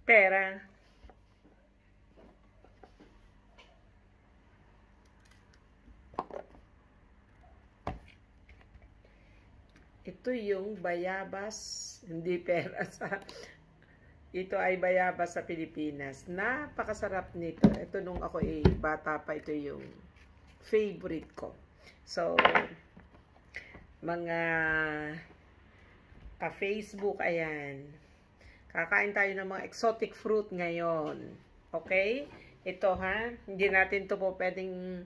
Pera. Ito yung bayabas, hindi pera sa... Ito ay bayabas sa Pilipinas. Napakasarap nito. Ito nung ako bata pa, ito yung favorite ko. So, mga ka-Facebook, ayan. Kakain tayo ng mga exotic fruit ngayon. Okay? Ito ha, hindi natin to po pwedeng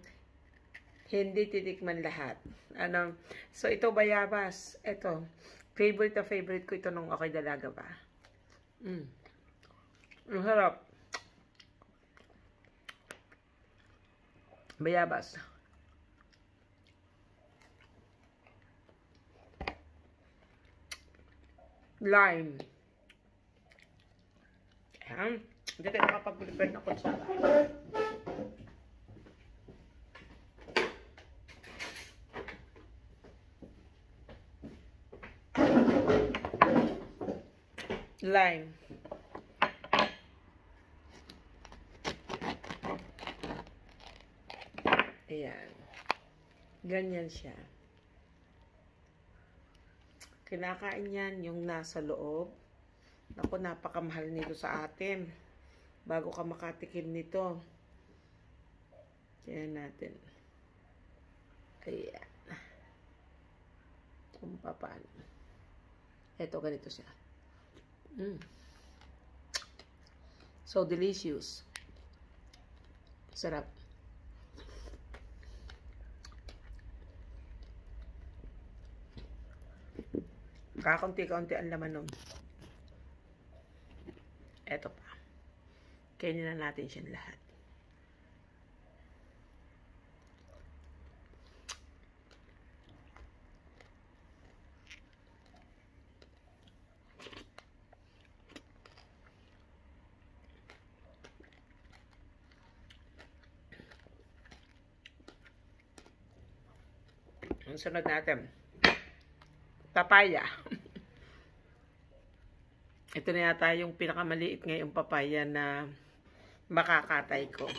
hindi titikman lahat. Ano? So, ito bayabas. Ito. Favorite na favorite ko ito nung ako'y dalaga pa. Ang harap. Bayabas. Lime. Ayan. Hindi tayo nakapag-prepare na kutsara. Lime. Ayan. Ganyan siya. Kinakain yan yung nasa loob. Naku, napakamahal nito sa atin. Bago ka makatikim nito. Kaya natin. Ayan. Kung paano. Ito, ganito siya. So delicious. Sarap. Kakunti-kaunti ang laman nun. Eto pa. Kainin na natin siya lahat. Ang sunod natin, papaya. Ito na yata yung pinakamaliit ngayong papaya na makakatay ko.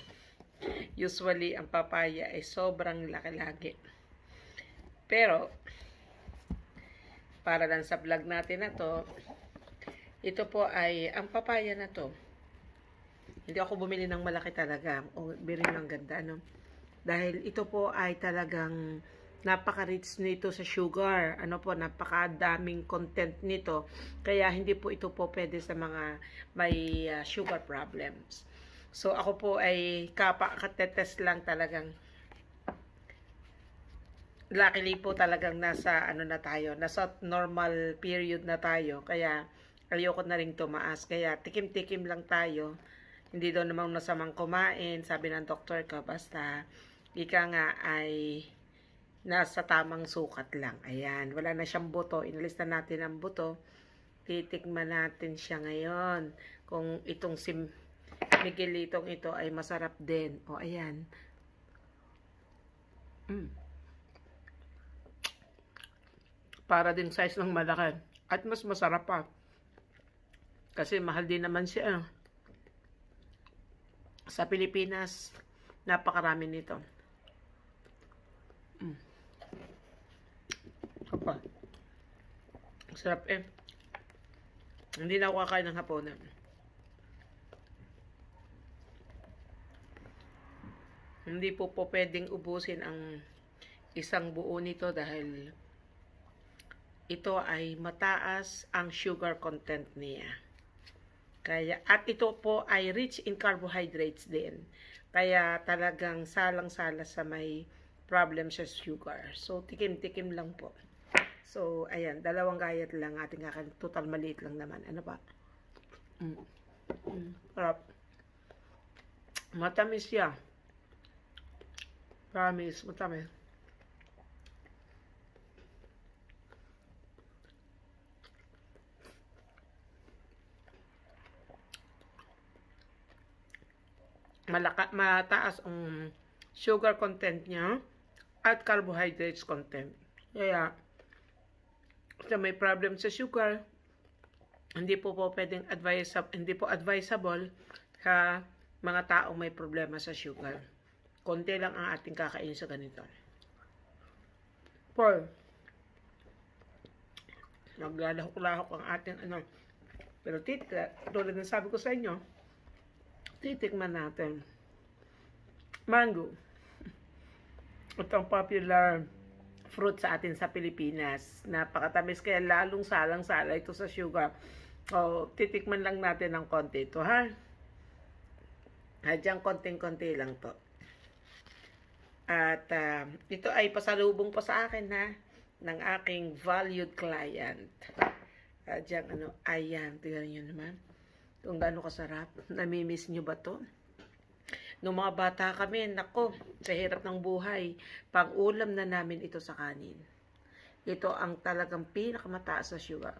Usually, ang papaya ay sobrang laki-laki. Pero, para lang sa vlog natin na to, ito po ay, ang papaya na to, hindi ako bumili ng malaki talaga. O, bili ng ganda, no? Dahil ito po ay talagang napaka-rich nito sa sugar. Ano po, napakadaming content nito. Kaya hindi po ito po pwede sa mga may sugar problems. So, ako po ay katetest lang talagang. Luckily po talagang nasa ano na tayo, nasa normal period na tayo. Kaya ayoko na rin tumaas. Kaya tikim-tikim lang tayo. Hindi daw namang masamang kumain. Sabi ng doktor ko, basta ika nga ay nasa tamang sukat lang. Ayan. Wala na siyang buto. Inalis na natin ang buto. Titikman natin siya ngayon. Kung itong si Miguelitong ito ay masarap din. O, ayan. Para din size ng malaki. At mas masarap pa. Kasi mahal din naman siya. Sa Pilipinas, napakarami nito. Apa. Sarap eh. Hindi na ako kakain ng hapunan. Hindi po pwedeng ubusin ang isang buo nito dahil ito ay mataas ang sugar content niya. Kaya, at ito po ay rich in carbohydrates din. Kaya talagang salang-sala sa may problem sa sugar. So, tikim-tikim lang po. So, ayan, 2 gayat lang ating kakain. Total maliit lang naman. Ano ba? Sarap. Matamis siya. Promise, matamis. Mataas ang sugar content niya at carbohydrates content. Kaya, basta may problem sa sugar, hindi po pwedeng hindi po advisable sa mga taong may problema sa sugar. Konti lang ang ating kakainin sa ganito. 4. Naglalahok-lahok ang ating Pero tulad ng sabi ko sa inyo, titikman natin. Mango. Ito ang popular fruit sa atin sa Pilipinas. Napakatamis, kaya lalong salang-sala ito sa sugar. O, titikman lang natin ng konti ito, ha? Diyan konting-konti lang to. At ito ay pasalubong pa sa akin, ha? Ng aking valued client. Diyan, ayan, tignan nyo naman. Kung gaano kasarap. Namimiss nyo ba to? Nung mga bata kami, nako, sa hirap ng buhay, pang-ulam na namin ito sa kanin. Ito ang talagang pinakamataas sa sugar.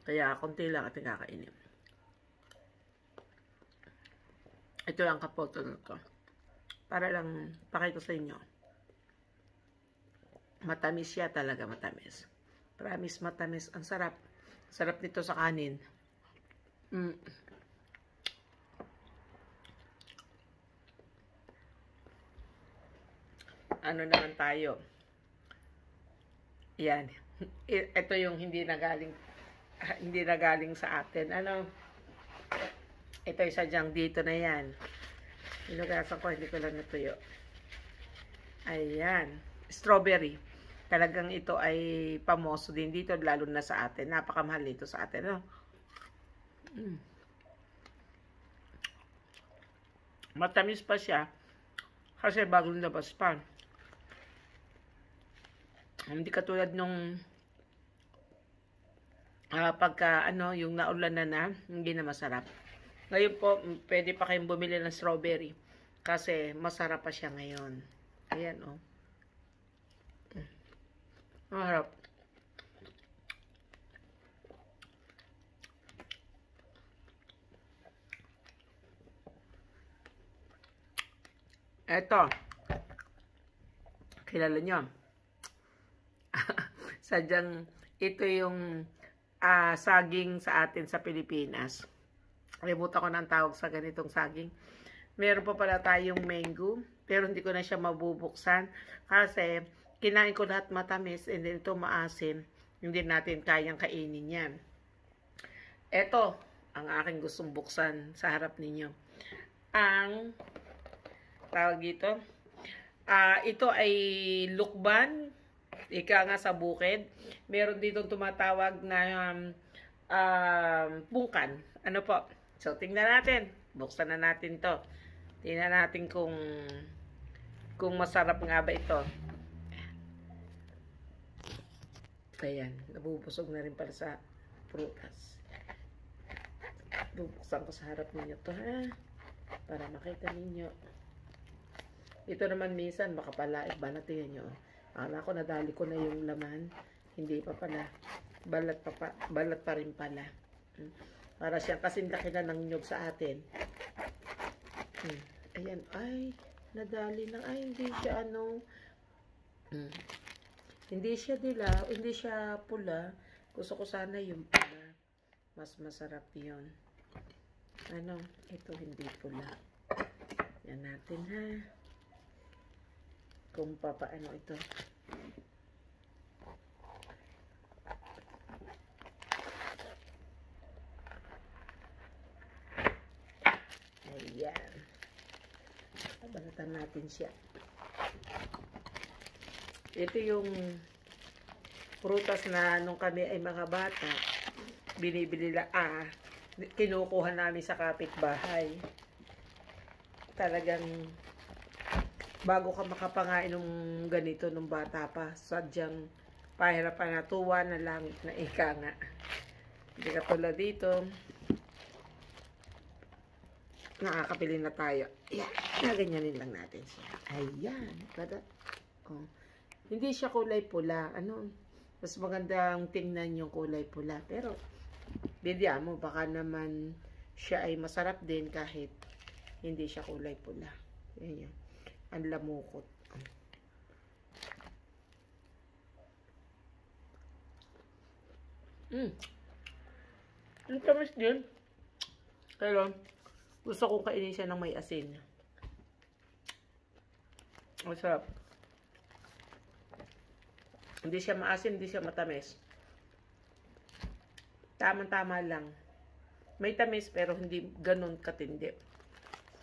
Kaya, konti lang ating kakainin. Ito lang kapotol ko. Para lang pakita sa inyo. Matamis siya talaga, matamis. Promise, matamis. Ang sarap. Sarap nito sa kanin. Ano naman tayo? Yan. Ito yung hindi na galing sa atin. Ito isa diyang dito na yan. Inugasan ko, hindi ko lang natuyo. Ayan. Strawberry. Talagang ito ay pamoso din dito, lalo na sa atin. Napakamahal dito sa atin, no? Matamis pa siya kasi bagong labas pa. Hindi katulad nung pagka yung naulan na, hindi na masarap. Ngayon po, pwede pa kayong bumili ng strawberry kasi masarap pa siya ngayon. Ayan, oh. Masarap. Eto. Kilala nyo. Sadyang ito yung saging sa atin sa Pilipinas. Kalimutan ko ng tawag sa ganitong saging. Meron pa pala tayong mango, pero hindi ko na siya mabubuksan kasi kinain ko lahat matamis and then ito maasim. Hindi natin kayang kainin yan. Ito ang aking gustong buksan sa harap ninyo. Ang tawag dito, ito ay lukban, ika nga sa bukid. Meron dito tumatawag na bungkan. Ano po? So, tingnan natin. Buksan na natin to. Tingnan natin kung masarap nga ba ito. Ayan, nabubusog na rin pala sa prutas. Bubuksan ko sa harap ninyo to, ha? Para makita ninyo. Ito naman minsan, baka pala, tingnan nyo. Akala ko nadali ko na yung laman. Hindi pa pala. Balat pa rin pala. Para siyang kasindaki na ng nyog sa atin. Ayan, ay, nadali lang. Ay, hindi siya hindi siya dilaw, hindi siya pula. Gusto ko sana yung pula. Mas masarap yun. Ito hindi pula. Yan natin, ha. Kung papaano ito. Ayan. Balatan natin siya. Ito yung prutas na nung kami ay mga bata, binibili kinukuha namin sa kapitbahay. Talagang bago ka makapangain ng ganito nung bata pa, sadyang pahirapan na, tuwa na langit na ika nga. Hindi katulad dito, nakakapili na tayo. Ayan, naganyanin lang natin siya. Ayan, oh. Hindi siya kulay pula. Mas magandang tingnan yung kulay pula. Pero, bidya mo, baka naman siya ay masarap din kahit hindi siya kulay pula. Ayan. Ang lamukot. Mm. Ang tamis din. Pero, gusto kong kainin siya ng may asin. Masarap. Hindi siya maasim, hindi siya matamis. Tama-tama lang. May tamis pero hindi ganun katindi.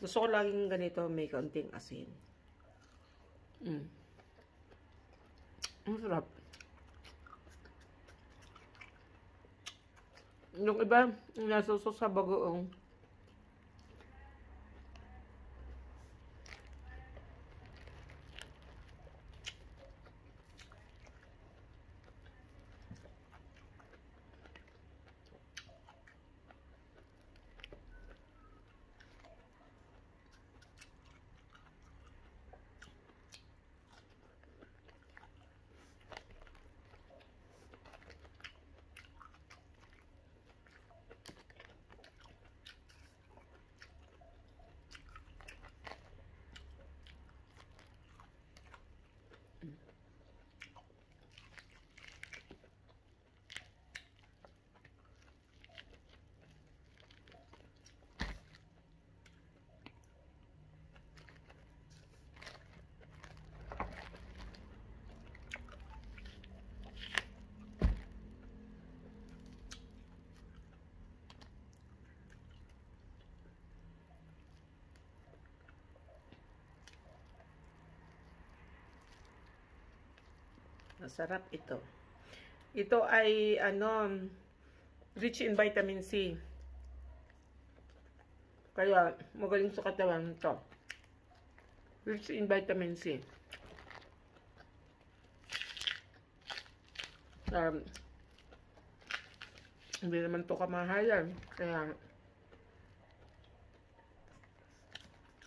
Gusto ko laging ganito, may kaunting asin. Masarap. Yung iba, nasuso sa bagoong. Masarap ito. Ito ay rich in vitamin C. Kaya magaling sa katawan ito. Rich in vitamin C. Hindi naman ito kamahalan. Kaya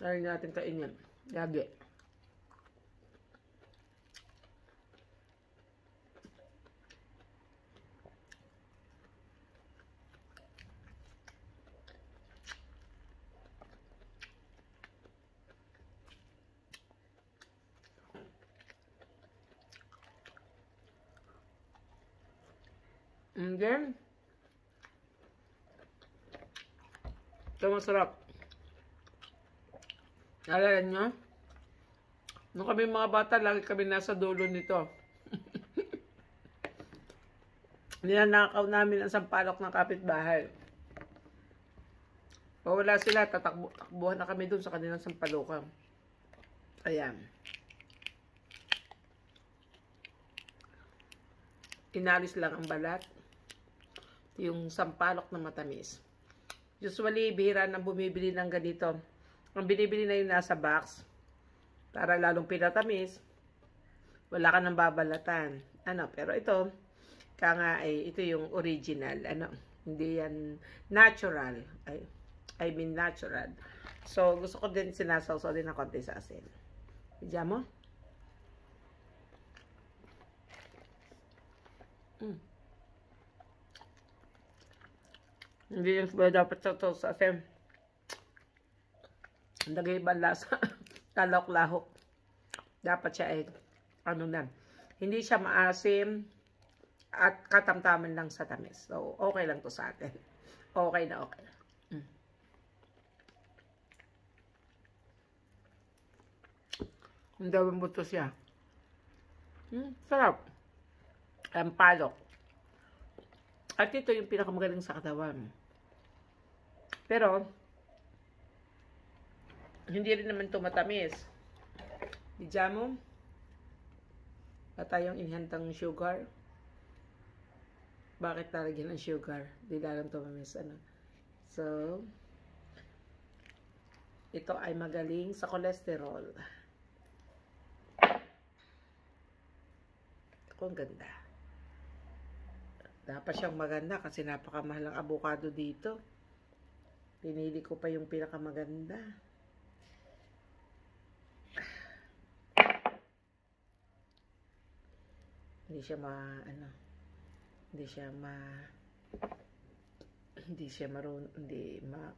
natin kainin. Lagi. And then, ito masarap. Alala nyo? Nung kami mga bata, lagi kami nasa dulo nito. Ninanakaw namin ang sampalok ng kapitbahay. Pag wala sila, tatakbuhan na kami dun sa kanilang sampalokan. Ayan. Inalis lang ang balat. Yung sampalok na matamis. Usually, bihira nang bumibili ng ganito. Ang binibili na yung nasa box. Para lalong pinatamis. Wala ka nang babalatan. Pero ito, kaya ay ito yung original. Hindi yan natural. I mean natural. So, gusto ko din sinasawsaw din ng konti sa asin. Diyan mo? Hindi yung dapat sa asin. Lagay ba lasa? Talok-lahok. Dapat siya ay, hindi siya maasim at katamtaman lang sa tamis. So, okay lang to sa atin. Okay na okay. Ang dawang buto siya. Sarap. Ang palok. At ito yung pinakamagaling sa katawan. Pero, hindi rin naman ito matamis. Diyan mo, at tayong inihantang sugar. Bakit talagyan ng sugar? Di lang tumamis. So, ito ay magaling sa cholesterol. Ang ganda. Dapat siyang maganda kasi napakamahal ang avocado dito. Pinili ko pa yung pinakamaganda. Hindi siya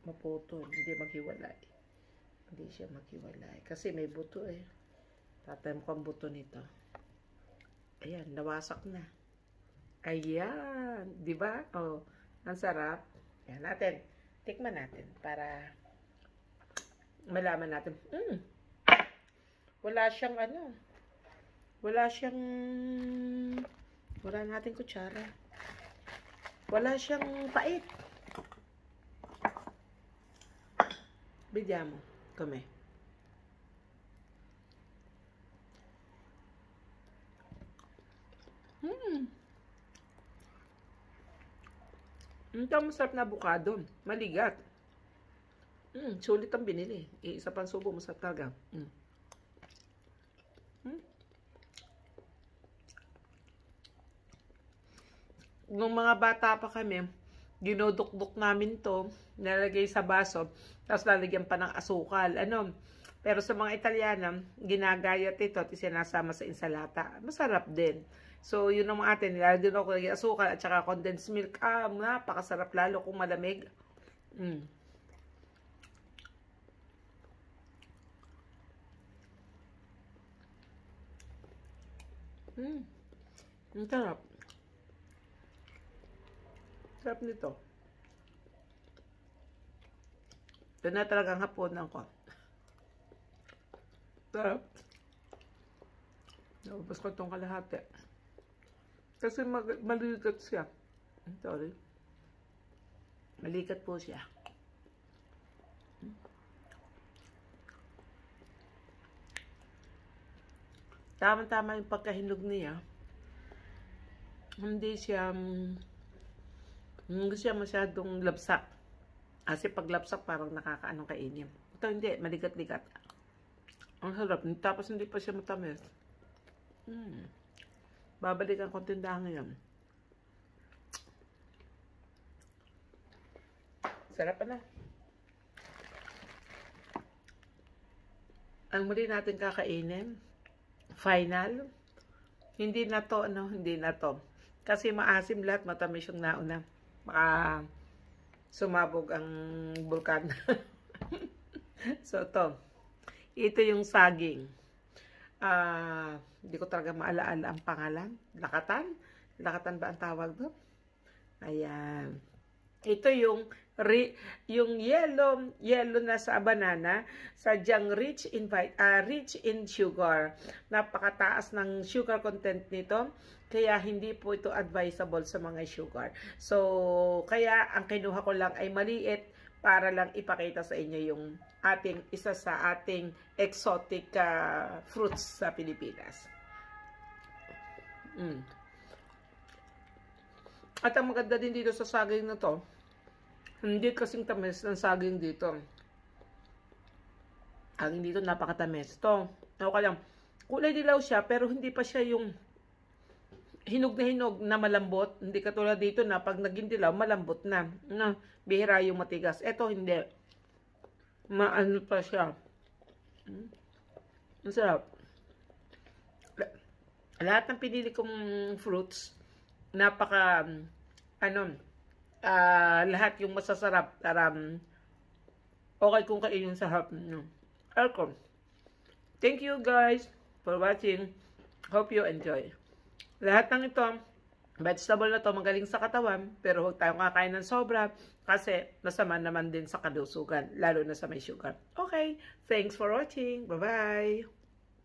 maputol, hindi maghiwalay. Hindi siya maghiwalay kasi may buto eh. Tatay mo kang buto nito. Ayan, nawasak na. Ayan. Di ba? Oh, ang sarap. Yan natin. Tikman natin para malaman natin. Wala siyang ano. Wala siyang... Wala natin kutsara. Wala siyang pait. Bigyan mo. Kami. Ito masarap na avocado. Maligat. Sulit ang binili. Isa pang subo, masarap talaga. Nung mga bata pa kami, dinudukduk namin to, nalagay sa baso, tapos lalagyan pa ng asukal. Pero sa mga Italiana, ginagayat ito at sinasama sa insalata. Masarap din. So, yun ang mga atin. Nilalagyan ako ng asukal at saka condensed milk. Napakasarap lalo kung malamig. Ang sarap. Sarap nito. Ito na talagang hapunan ko. Sarap. Naubos ko itong kalahati. Kasi malikat siya. Sorry. Malikat po siya. Tama-tama yung pagkahinog niya. Hindi siya masyadong labsak. Kasi pag labsak parang nakakaanong kainin. Ito hindi, maligat-ligat. Ang sarap. Tapos hindi pa siya matamis. Babalikan ko tindahan ngayon. Sarap na. Ang muli natin kakainin, final, hindi na to, hindi na to. Kasi maasim lahat, matamis yung nauna. Baka sumabog ang bulkan. So, ito yung saging. Hindi ko talaga maalaala ang pangalan. Lakatan? Lakatan ba ang tawag doon? Ayan. Ito yung yellow na sa banana, sadyang rich in sugar. Napakataas ng sugar content nito, kaya hindi po ito advisable sa mga sugar. So, kaya ang kinuha ko lang ay maliit para lang ipakita sa inyo yung isa sa ating exotic fruits sa Pilipinas. At ang maganda din dito sa saging na to, hindi kasing tamis ng saging dito. Saging dito napakatamis. Ito, okay lang. Kulay dilaw siya, pero hindi pa siya yung hinog na malambot. Hindi katulad dito na pag naging dilaw, malambot na. Bihira yung matigas. Ito hindi. Maano pa siya. Ang sarap. Lahat ng pinili kong fruits, lahat yung masasarap. Okay kung kainin sa harap nyo. Welcome. Thank you guys for watching. Hope you enjoy. Lahat ng ito, vegetable na to, magaling sa katawan, pero huwag tayong kakain ng sobra kasi masama naman din sa kalusugan, lalo na sa may sugar. Okay, thanks for watching. Bye-bye!